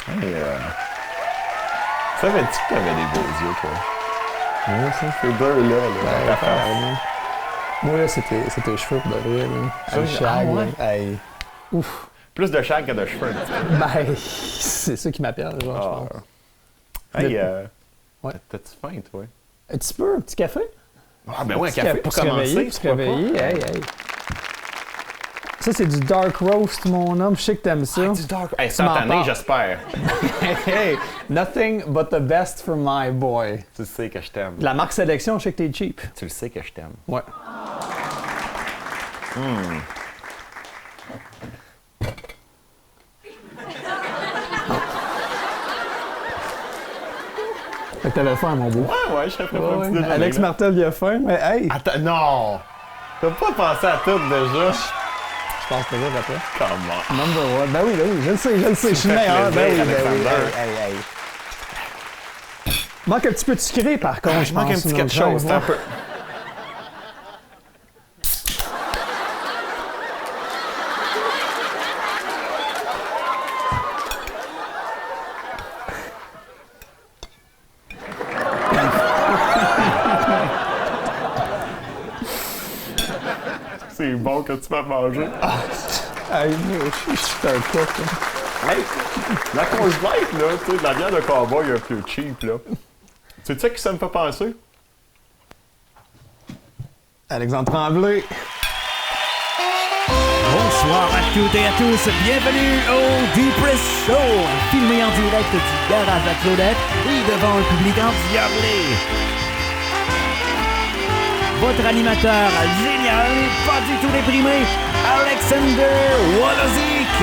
Hey, savais-tu que t'avais des beaux yeux, toi? Ouais, ça. Ces deux-là, Ben, apparemment. Moi, là, c'était les cheveux pour de vrai, là. Le shag, ouais? là. Hey. Ouf. Plus de shag que de cheveux, un petit peu. Ben, c'est ça qui m'appelle, genre, je pense. Hey, Ouais. t'as-tu faim, toi? Un petit peu, un petit café? Ah, ben ouais, un Petit café pour se réveiller, commencer. pour se réveiller. Hey, hey. Ça, c'est du dark roast, mon homme. Je sais que t'aimes ça. Du dark. Hey, Tu m'en cette année, parles. j'espère. Hey, nothing but the best for my boy. Tu sais que je t'aime. La marque sélection, je sais que t'es cheap. Tu le sais que je t'aime. Ouais. Fait que t'avais faim, mon beau. Ouais, je serais prêt pour Ouais, un petit ouais. déjeuner. Alex là. Martel, il a faim, mais hey! Attends, non! T'as pas pensé à tout déjà? Je pense que ça, après. Comment? Number one. Ben oui, je le sais, je suis le me fais meilleur. Ben oui, plaisir, ben oui. Alexander. Hey. Manque un petit peu de sucré, par contre, je manque pense. un petit notre quelque chose, drive, un ouais. peu. C'est bon que tu m'as mangé. Hey, moi, je suis un cook. Là. Hey, la Coors Light, là, tu sais, de la bière de cowboy un peu cheap, là. Tu sais que ça me fait penser? Alexandre Tremblay. Bonsoir à toutes et à tous, bienvenue au Depress Show, filmé en direct du garage à Claudette et devant un public endiablé. Votre animateur génial, pas du tout déprimé, Alexander Wolozik.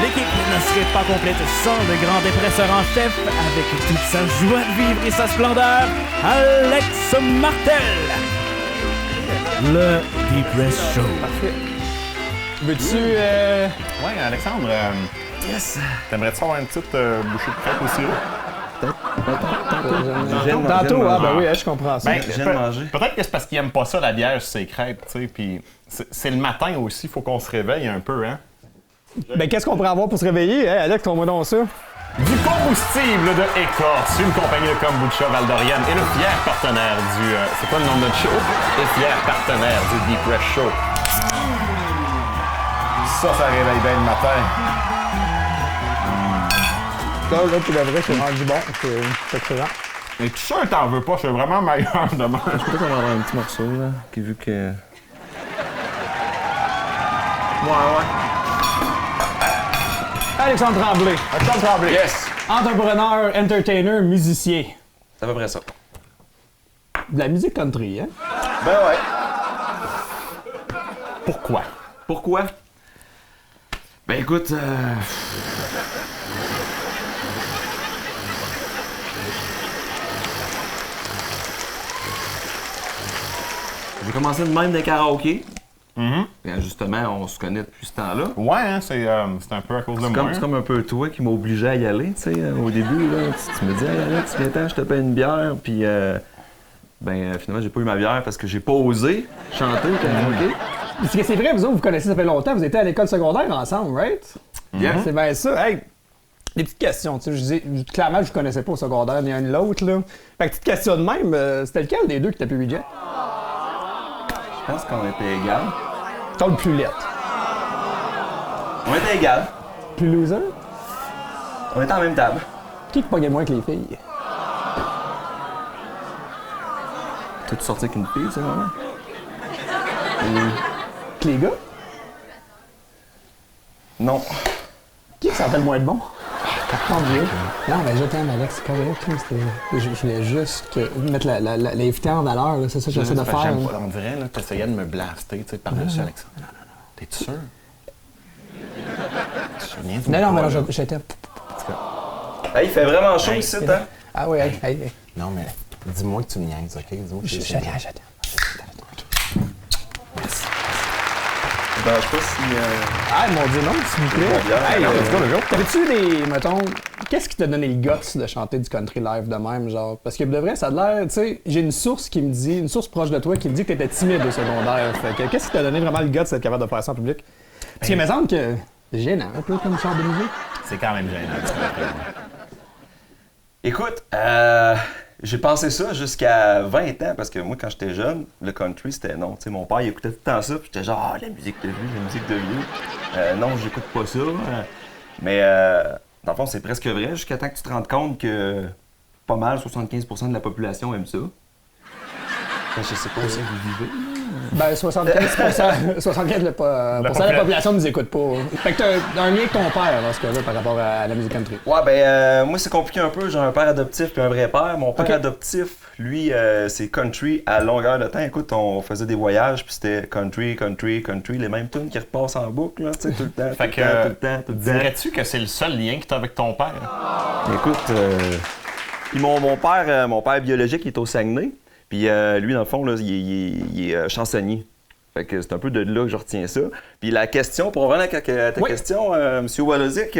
L'équipe ne serait pas complète sans le grand dépresseur en chef, avec toute sa joie de vivre et sa splendeur, Alex Martel. Le Depress Show. Parfait. Veux-tu. Ouais, Alexandre, Yes. t'aimerais-tu avoir une petite bouchée de crêpe aussi, là? Tantôt, ah, ben oui, je comprends ça. Ben, viens de manger. Peut-être que c'est parce qu'il aime pas ça, la bière sur ses crêpes, tu sais, puis c'est le matin aussi, faut qu'on se réveille un peu, hein? Ben, qu'est-ce qu'on pourrait avoir pour se réveiller? Hey, Alex, trouve-moi donc ça. Du combustible de Écorce, une compagnie de kombucha Val-d'Orienne et le fier partenaire du... c'est quoi le nom de notre show? Le fier partenaire du Depress Show. Ça réveille bien le matin. Là, pour de vrai, c'est rendu bon. C'est excellent. Mais tu sûr que t'en veux pas? C'est vraiment meilleur demain. Peut-être qu'on va avoir un petit morceau, là, qui vu que... Ouais. Alexandre Tremblay. Alexandre Tremblay. Yes! Entrepreneur, entertainer, musicien. C'est à peu près ça. De la musique country, hein? Ben ouais. Pourquoi? Pourquoi? Ben écoute, j'ai commencé de même des karaokés. Et justement, on se connaît depuis ce temps-là. Ouais, hein, c'est un peu à cause de moi. C'est comme un peu toi qui m'obligeait à y aller, tu sais, au début, là. Tu me dis, hey Alex, viens-t'en, je te paye une bière, puis finalement, j'ai pas eu ma bière parce que j'ai pas osé chanter au karaoké. Parce que c'est vrai, vous autres, vous connaissez ça fait longtemps, vous étiez à l'école secondaire ensemble, right? Yeah. C'est bien ça. Hey, des petites questions, tu sais, je disais, clairement, je ne connaissais pas au secondaire ni un ni l'autre, là. Fait que petite question de même, c'était lequel des deux qui t'a plus budget? Je pense qu'on était égal. Toi, le plus lettre. On était égal. Plus loser? On était en même table. Qui pognait moins que les filles? T'as-tu sorti avec une fille, tu sais, moment? Que les gars? Non. Qui sentait le moins de bon? Tant mieux. Non, mais je t'aime, Alex, c'est correct. Là, je voulais juste mettre l'invité en valeur, là, c'est ça que j'essaie de faire. J'aime pas, on dirait que t'essayais de me blaster, tu sais, par-dessus Alexandre. Non. T'es-tu sûr? Tu te souviens du Non, mais pas, non, là? je t'aime. Hey, il fait vraiment chaud ici, hein? Ah oui, hey. Non, mais dis-moi que tu me niaises, OK? Dis-moi que Je tu t'aime. Ben, je sais pas si... Ah, mon Dieu, non, s'il vous plaît. bière. Hey, Let's go, let's go. t'avais-tu des, mettons, qu'est-ce qui t'a donné le guts de chanter du country live de même, genre? Parce que de vrai, ça a l'air, tu sais, j'ai une source qui me dit, une source proche de toi qui me dit que t'étais timide au secondaire. Fait que qu'est-ce qui t'a donné vraiment le guts d'être capable de faire ça en public? Parce qu'il me semble que C'est gênant, un peu comme genre de musique. C'est quand même gênant. Écoute, j'ai pensé ça jusqu'à 20 ans, parce que moi, quand j'étais jeune, le country, c'était non. Tu sais, mon père, il écoutait tout le temps ça, puis j'étais genre, la musique de vieux, la musique de vieux. Non, j'écoute pas ça. Mais, dans le fond, c'est presque vrai, jusqu'à temps que tu te rendes compte que pas mal, 75% de la population aime ça. Je sais pas si vous vivez. Ben, 75%, 75% de la population ne nous écoute pas. Fait que t'as un lien avec ton père, dans ce cas-là, par rapport à la musique country. Ouais, ben, moi, c'est compliqué un peu. J'ai un père adoptif puis un vrai père. Mon père Ok. adoptif, lui, c'est country à longueur de temps. Écoute, on faisait des voyages, puis c'était country, country, country, les mêmes tunes qui repassent en boucle, là, tu sais, tout le temps, tout Fait le que, temps, tout le temps, tout le temps. dirais-tu que c'est le seul lien que t'as avec ton père? Écoute, puis mon père biologique, il est au Saguenay. Puis lui, dans le fond, là, il est chansonnier. Fait que c'est un peu de là que je retiens ça. Puis la question, pour revenir à ta Oui. question, M. Wolozik,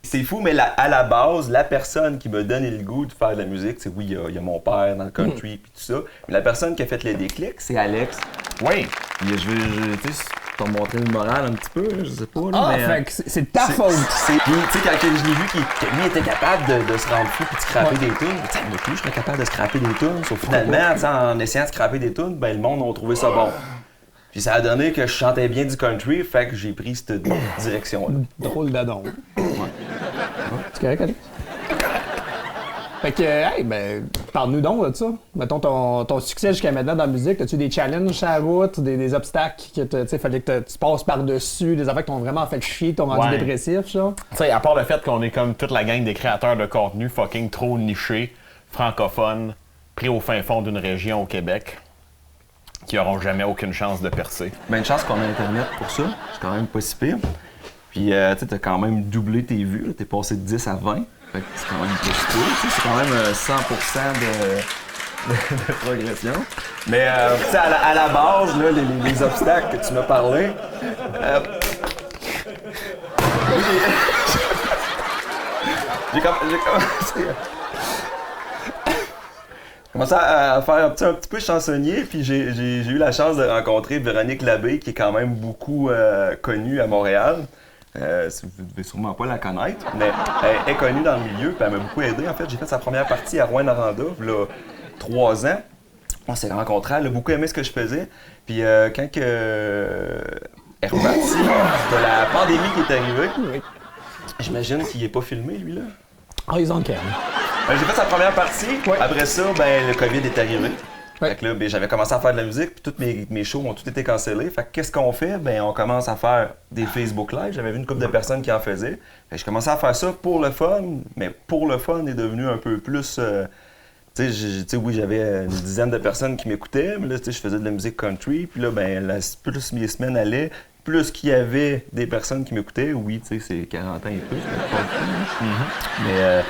c'est fou, mais à la base, la personne qui m'a donné le goût de faire de la musique, c'est oui, il y a mon père dans le country puis tout ça. Mais la personne qui a fait le déclic, c'est Alex. Oui. Puis tu sais, pour montrer le moral un petit peu, là, je sais pas. Là, Ah, mais, fait que c'est de ta faute. Puis, tu sais, quand je l'ai vu que lui était capable de se rendre fou et de scraper des tunes, tu sais, moi plus, je serais capable de scraper des tunes. Sauf finalement, tu sais, en essayant de scraper des tunes, ben, le monde a trouvé ça bon. Puis ça a donné que je chantais bien du country, fait que j'ai pris cette direction-là. Drôle d'adon. C'est correct, Alex? Fait que, hey, ben, parle-nous donc de ça. Mettons ton succès jusqu'à maintenant dans la musique. As-tu des challenges sur la route, des obstacles que tu sais, fallait que tu passes par-dessus, des affaires qui t'ont vraiment fait chier, t'ont rendu Ouais. dépressif, ça? Tu sais, à part le fait qu'on est comme toute la gang des créateurs de contenu fucking trop nichés, francophones, pris au fin fond d'une région au Québec, qui auront jamais aucune chance de percer. Ben, une chance qu'on a Internet pour ça, c'est quand même pas si pire. Puis, tu sais, t'as quand même doublé tes vues, là. T'es passé de 10 à 20. Fait que c'est quand même pas si pire, tu sais, c'est quand même 100% de progression. Mais, tu sais, à la base, là, les obstacles que tu m'as parlé, j'ai commencé à faire un petit peu chansonnier, puis j'ai eu la chance de rencontrer Véronique Labbé, qui est quand même beaucoup connue à Montréal. Vous devez sûrement pas la connaître, mais elle est connue dans le milieu, puis elle m'a beaucoup aidé. En fait, j'ai fait sa première partie à Rouyn-Noranda, il y a 3 ans. On s'est rencontrés, elle a beaucoup aimé ce que je faisais. Puis quand elle est repartie, de la pandémie qui est arrivée, j'imagine qu'il n'est pas filmé, lui, là. Ah, ils ont le calme. Ben, j'ai fait sa première partie. Ouais. Après ça, ben, le COVID est arrivé. Ouais. Fait que là, ben, j'avais commencé à faire de la musique, puis tous mes shows ont tous été cancellés. Fait que qu'est-ce qu'on fait? Ben, on commence à faire des Facebook Live. J'avais vu une couple de personnes qui en faisaient. Fait que je commençais à faire ça pour le fun, mais pour le fun est devenu un peu plus... tu sais, oui, j'avais une dizaine de personnes qui m'écoutaient, mais là, tu sais, je faisais de la musique country. Puis là, ben, plus mes semaines allaient, plus qu'il y avait des personnes qui m'écoutaient. Oui, tu sais, c'est 40 ans et plus, mais pas le fun. Mais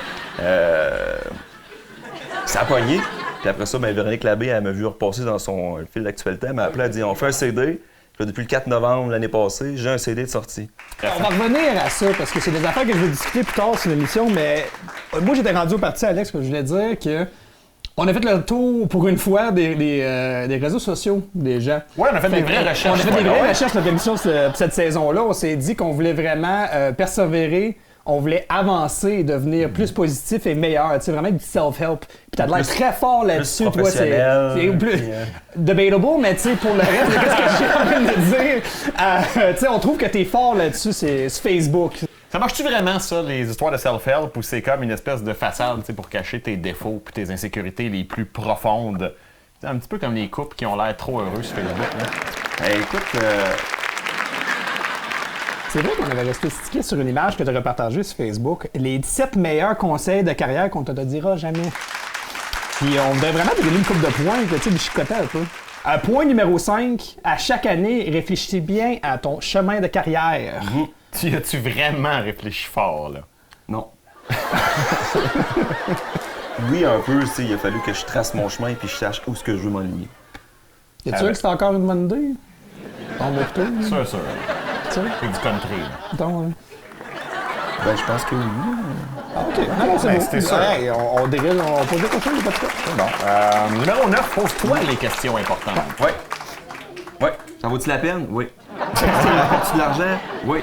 ça a pogné. Puis après ça, ben, Véronique Labbé, elle m'a vu repasser dans son fil d'actualité. Elle m'a appelé, elle a dit on fait un CD. Puis là, depuis le 4 novembre l'année passée, j'ai un CD de sortie. On va revenir à ça, parce que c'est des affaires que je vais discuter plus tard sur l'émission, mais moi, j'étais rendu au parti, Alex, que je voulais dire que on a fait le tour, pour une fois, des réseaux sociaux des gens. Ouais, on a fait des vraies recherches. On a fait des ouais. vraies recherches pour l'émission pour cette saison-là. On s'est dit qu'on voulait vraiment persévérer, on voulait avancer et devenir plus positif et meilleur. Tu sais, vraiment du self-help. Puis t'as de l'air Plus- très fort là-dessus. plus Toi, c'est professionnel, plus puis, debatable, mais tu sais, pour le reste, qu'est-ce que j'ai envie de dire? Tu sais, on trouve que t'es fort là-dessus, c'est sur Facebook. Ça marche-tu vraiment, ça, les histoires de self-help, ou c'est comme une espèce de façade, tu sais, pour cacher tes défauts puis tes insécurités les plus profondes? C'est un petit peu comme les couples qui ont l'air trop heureux sur Facebook, là. Écoute, C'est vrai qu'on avait resté stické sur une image que tu as repartagée sur Facebook. Les 17 meilleurs conseils de carrière qu'on te dira jamais. Puis on voudrait vraiment te donner une coupe de points, tu sais, de chicoter un peu. Point numéro 5, à chaque année, réfléchis bien à ton chemin de carrière. Tu as-tu vraiment réfléchi fort, là? non. Oui, un peu, tu sais, il a fallu que je trace mon chemin et puis je sache où est-ce que je veux m'enligner. Es-tu sûr que c'est encore une bonne idée? Ton mot plutôt, Sûr, sûr. tu sais? C'est du country, là. Ton, Ben, je pense que oui. Ah, OK. Non, c'est Ben, bon. c'était sûr. Hey, on dérive, on pose des questions, il pas de quoi. C'est bon. Numéro 9, pose-toi les questions importantes. Ouais. Ouais. Ça vaut-tu la peine? Oui. Apporte-tu de l'argent? Oui.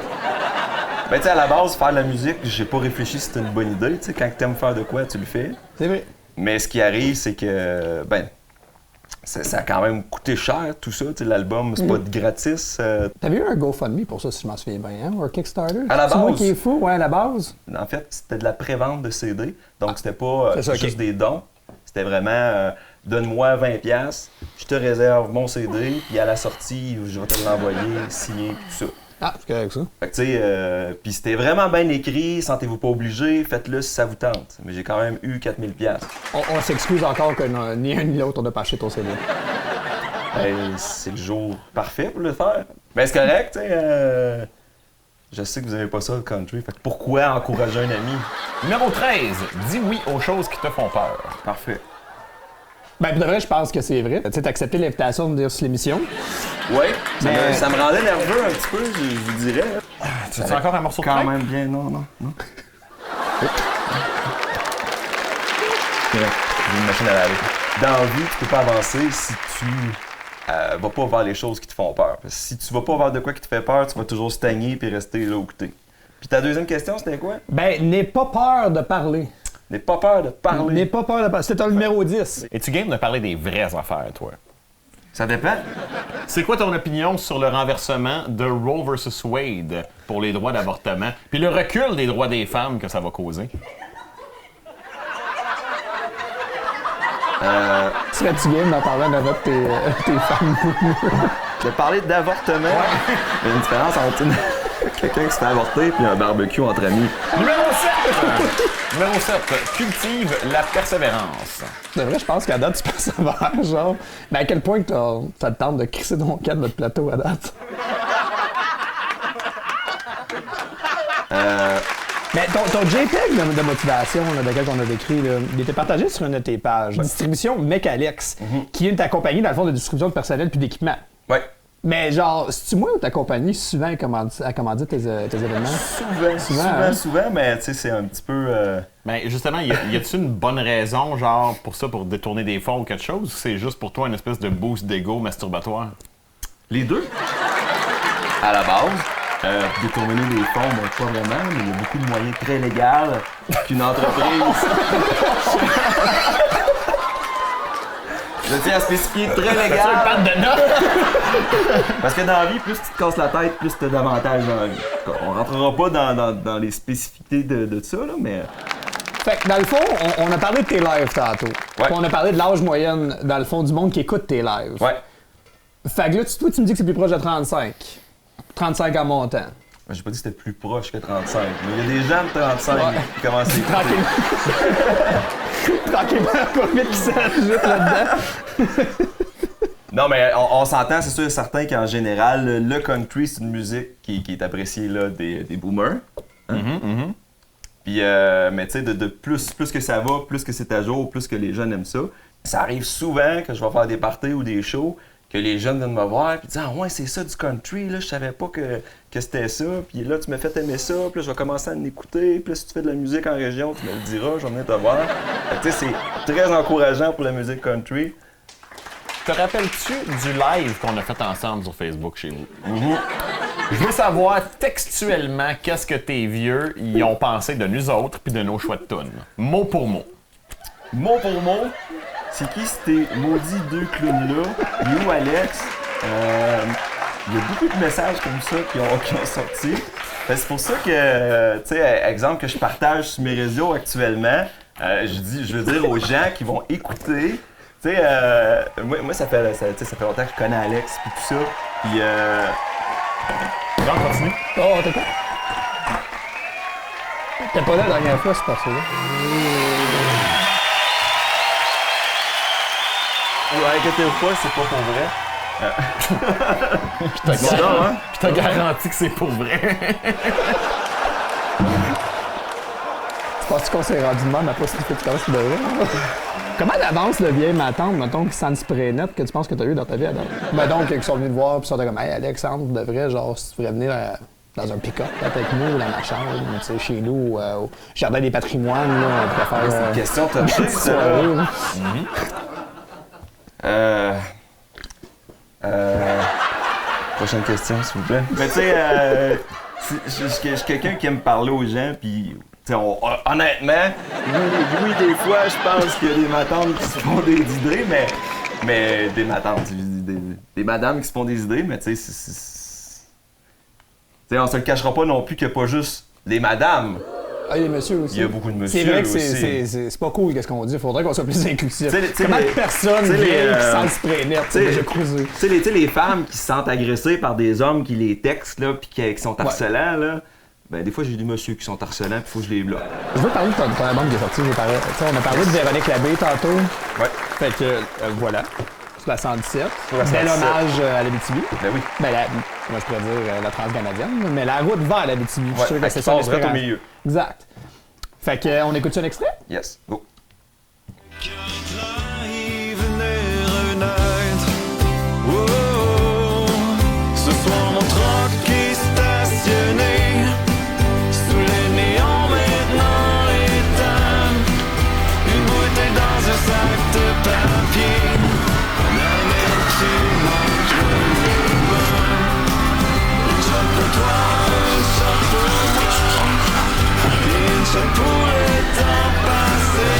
Ben, tu sais, à la base, faire de la musique, j'ai pas réfléchi si c'était une bonne idée. Tu sais, quand t'aimes faire de quoi, tu le fais. C'est vrai. Mais ce qui arrive, c'est que, ça a quand même coûté cher, tout ça. Tu sais, l'album, c'est pas gratis. T'avais eu un GoFundMe pour ça, si je m'en souviens bien, hein? Ou un Kickstarter? À la C'est moi base. qui est fou, ouais, à la base. En fait, c'était de la pré-vente de CD. Donc, c'était pas C'est ça, juste ok. des dons. C'était vraiment, donne-moi 20$, je te réserve mon CD, puis à la sortie, je vais te l'envoyer, signé, tout ça. Ah, c'est correct ça. Fait que, tu sais, puis c'était vraiment bien écrit, sentez-vous pas obligé, faites-le si ça vous tente. Mais j'ai quand même eu 4000$. On s'excuse encore que ni un ni l'autre, on n'a pas acheté ton CD. Ben, c'est le jour parfait pour le faire. Ben, c'est correct, tu sais. Je sais que vous avez pas ça, le country. Fait que pourquoi encourager un ami? Numéro 13. Dis oui aux choses qui te font peur. Parfait. Ben, pour de vrai, je pense que c'est vrai. Tu sais, t'as accepté l'invitation de venir sur l'émission. Oui, Mais- ça me rendait nerveux un petit peu, je vous dirais. Tu as encore un morceau de Quand train? même bien, non. J'ai une machine à laver. Dans la vie, tu peux pas avancer si tu vas pas vers les choses qui te font peur. Parce que si tu vas pas vers de quoi qui te fait peur, tu vas toujours stagner puis rester là où t'es. Puis ta deuxième question, c'était quoi? Ben, n'aie pas peur de parler. N'aie pas peur de parler. N'aie pas peur de parler. C'était ton numéro 10. Es-tu game de parler des vraies affaires, toi? Ça dépend. C'est quoi ton opinion sur le renversement de Roe vs. Wade pour les droits d'avortement, puis le recul des droits des femmes que ça va causer? Serais-tu game d'en parler en tes femmes? De parler d'avortement, il y a une différence entre quelqu'un qui se fait avorter et un barbecue entre amis. Numéro 7! Numéro 7. Cultive la persévérance. C'est vrai, je pense qu'à date, tu penses savoir, genre. Ben, à quel point que ça te tente de crisser ton cas de notre plateau à date? Mais ton JPEG de motivation, là, de lequel on a décrit, là, il était partagé sur une de tes pages. Distribution Mecalex, qui est ta compagnie, dans le fond, de distribution de personnel puis d'équipement. Ouais. Mais genre, c'est-tu moi ou ta compagnie souvent à commander tes événements? Souvent, mais tu sais, c'est un petit peu. Ben, justement, y a-t-il une bonne raison, genre, pour ça, pour détourner des fonds ou quelque chose, ou c'est juste pour toi une espèce de boost d'ego masturbatoire? Les deux. À la base. Détourner des fonds, ben, pas vraiment, mais il y a beaucoup de moyens très légaux qu'une entreprise. Je tiens à spécifier très légal. de notes! Parce que dans la vie, plus tu te casses la tête, plus tu as d'avantages dans la vie. On rentrera pas dans les spécificités de ça, là, mais. Fait que dans le fond, on a parlé de tes lives tantôt. Ouais. Puis on a parlé de l'âge moyenne, dans le fond, du monde qui écoute tes lives. Ouais. Fait que là, toi, tu me dis que c'est plus proche de 35. 35 en montant. J'ai pas dit que c'était plus proche que 35, mais il y a des gens de 35 qui commencent à écouter. Tranquillement, combien qui s'ajoute là-dedans? Non, mais on s'entend, c'est sûr et certain qu'en général, le country, c'est une musique qui est appréciée là, des boomers. Puis, mais tu sais, de plus que ça va, plus que c'est à jour, plus que les jeunes aiment ça. Ça arrive souvent que je vais faire des parties ou des shows, que les jeunes viennent me voir et disent « Ah ouais, c'est ça du country, là, je savais pas que c'était ça. Puis là, tu m'as fait aimer ça, puis là, je vais commencer à l'écouter. Puis là, si tu fais de la musique en région, tu me le diras, je vais venir te voir. » Tu sais, c'est très encourageant pour la musique country. Te rappelles-tu du live qu'on a fait ensemble sur Facebook chez nous? Je veux savoir textuellement qu'est-ce que tes vieux y ont pensé de nous autres puis de nos choix de tunes. Mot pour mot. Mot pour mot, c'est qui ces maudits deux clowns-là? Il est où Alex? Il y a beaucoup de messages comme ça qui ont sorti. C'est pour ça que, tu sais, exemple que je partage sur mes réseaux actuellement, je veux dire aux gens qui vont écouter. Tu sais, moi ça fait longtemps que je connais Alex et tout ça. Puis, Donc, continue. Oh, t'es quoi? T'es pas là la dernière fois, c'est pour ça. ouais, inquiétez-vous pas, c'est pas pour vrai. Je te garantis que c'est pour vrai. Tu penses qu'on s'est rendu de même après si tu fais tout à l'heure, c'est de vrai? Comment d'avance le vieil m'attendre, mettons, qui sent spray net que tu penses que t'as eu dans ta vie à date? Ben donc, ils sont venus te voir, puis ils sont comme, hey, Alexandre, de vrai, genre, si tu pourrais venir dans un pick-up, peut-être avec nous, dans ma chambre, tu sais, chez nous, au Jardin des patrimoines, là, on pourrait faire. C'est une question touchée, ça. soirée, là. Prochaine question, s'il vous plaît. Mais tu sais, Je suis quelqu'un qui aime parler aux gens, puis honnêtement, oui, des fois, je pense qu'il y a des matantes qui se font des idées, mais des matantes, des madames qui se font des idées, mais tu sais, on se le cachera pas non plus qu'il n'y a pas juste les madames. Ah, les messieurs aussi. Il y a beaucoup de messieurs C'est vrai que aussi. c'est pas cool, qu'est-ce qu'on dit. Il faudrait qu'on soit plus inclusif. T'sais, Comment les- de personnes t'sais, viennent les, qui sentent spray net, t'sais, déjà cruisé. Tu sais, les femmes qui se sentent agressées par des hommes qui les textent, là, puis qui sont harcelants, là, ben des fois, j'ai des messieurs qui sont harcelants, puis il faut que je les bloque. Je veux parler de ton album qui est sorti. On a parlé de Véronique Labbé tantôt. Ouais. Fait que, voilà. C'est la 117. la Bel 117. hommage à l'Abitibi. Ben oui. Ben, moi, je pourrais dire la transcanadienne, mais la route va à l'Abitibi. Je suis sûr que Ouais, c'est qui ça passe direct au l'espérance. milieu. Exact. Fait que, on écoute un extrait? Yes, go. Ce soir mon troc est stationné sous les néons maintenant éteint. Une bouteille dans un sac de papier. L'amertume entre les mains. Une shot pour toi, une shot pour moi. Une shot pour le temps passé.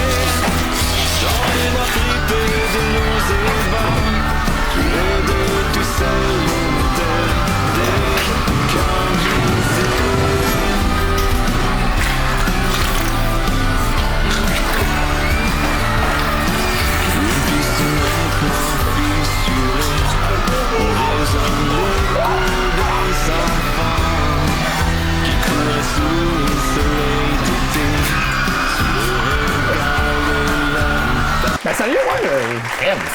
Dans les bois fripés de nos ébats. Tous les deux tout seuls des cœurs brisés. Une piste maintenant fissurée. On résonne le cœur des enfants qui couraient sous le soleil d'été. Sous le regard de l'homme. Ben, sérieux, ouais.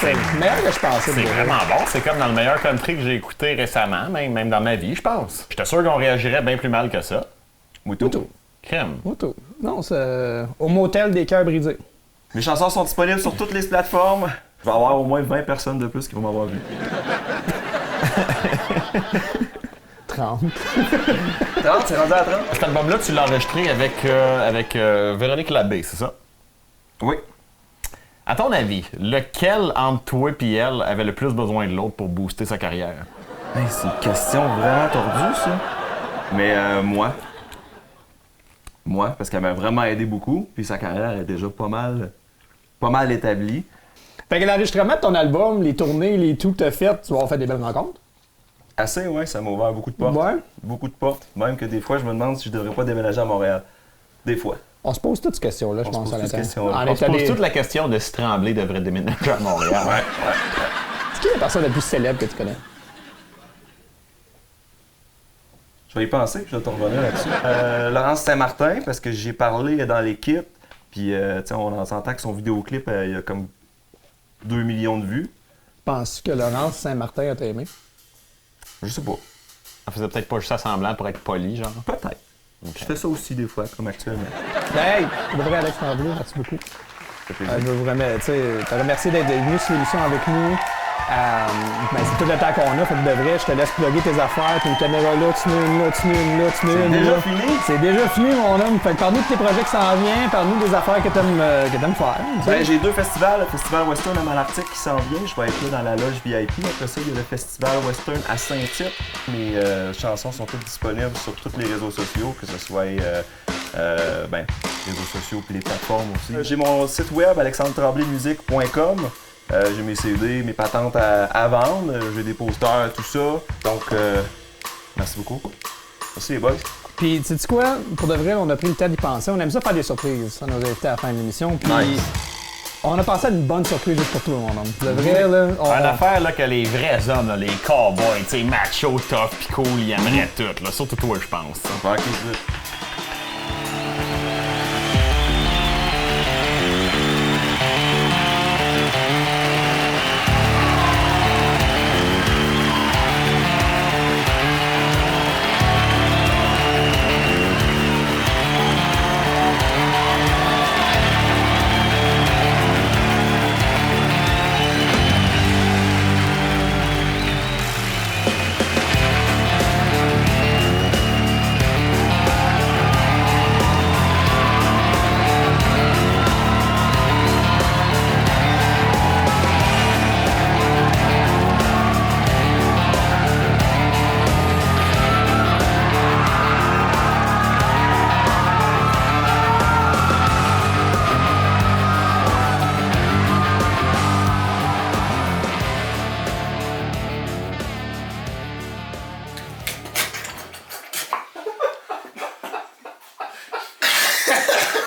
C'est Meilleur que je pensais. C'est de vrai. vraiment bon. C'est comme dans le meilleur country que j'ai écouté récemment, même dans ma vie, je pense. J'étais sûr qu'on réagirait bien plus mal que ça. Moutou. Crème. Moutou. Non, c'est au motel des cœurs brisés. Mes chansons sont disponibles sur toutes les plateformes. Je vais avoir au moins 20 personnes de plus qui vont m'avoir vu. 30. 30, c'est rendu à 30? Cet album-là, tu l'as enregistré avec Véronique Labbé, c'est ça? Oui. À ton avis, lequel entre toi et elle avait le plus besoin de l'autre pour booster sa carrière? Hey, c'est une question vraiment tordue, ça. Mais moi. Moi, parce qu'elle m'a vraiment aidé beaucoup, puis sa carrière est déjà pas mal établie. Fait que l'enregistrement de ton album, les tournées, les tout que t'as fait, tu vas avoir fait des belles rencontres. Assez, ouais, ça m'a ouvert beaucoup de portes. Ouais. Beaucoup de portes. Même que des fois, je me demande si je devrais pas déménager à Montréal. Des fois. On se pose toutes ces questions-là, je On se pense, pose à toutes ces l'intérieur. questions-là. En On se étant pose des- toute la question de si Tremblay devrait déménager à Montréal. C'est qui la personne la plus célèbre que tu connais? Je vais y penser, puis je vais te revenir là-dessus. Laurence Saint-Martin, parce que j'ai parlé dans l'équipe, puis tu sais, on s'entend que son vidéoclip, il y a comme 2 millions de vues. Penses-tu que Laurence Saint-Martin a aimé? Je sais pas. Elle faisait peut-être pas juste à semblant pour être poli, genre. Peut-être. Je fais ça aussi des fois, comme actuellement. Hey, pour de vrai, Alex Tremblay, merci beaucoup. Ça fait plaisir. Je veux vous te remercier d'être venu sur l'émission avec nous. Ben, c'est tout le temps qu'on a, fait que de vrai, je te laisse plugger tes affaires, t'as une caméra là, tu mets une là, tu mets une là, tu mets C'est une déjà là. fini? C'est déjà fini, mon homme. Fait que parle-nous de tes projets qui s'en viennent, parle-nous des affaires que t'aimes faire. tu sais. Ben, j'ai 2 festivals. Le Festival Western à Malartic qui s'en vient. Je vais être là dans la loge VIP. Après ça, il y a le Festival Western à Saint-Tite. Mes chansons sont toutes disponibles sur tous les réseaux sociaux, que ce soit réseaux sociaux puis les plateformes aussi. J'ai mon site web alexandretremblaymusique.com. J'ai mes CD, mes patentes à vendre. J'ai des posters, tout ça. Donc, merci beaucoup. Merci les boys. Puis, tu sais quoi? Pour de vrai, on a pris le temps d'y penser. On aime ça faire des surprises. Ça nous a invité à la fin de l'émission. Puis, Nice. on a pensé à une bonne surprise juste pour toi, mon homme. Pour de vrai, là, Une affaire là, que les vrais hommes, là, les cowboys, tu sais, macho, tough pis cool, ils aimeraient tout. Là. Surtout toi, je pense. Ok, good.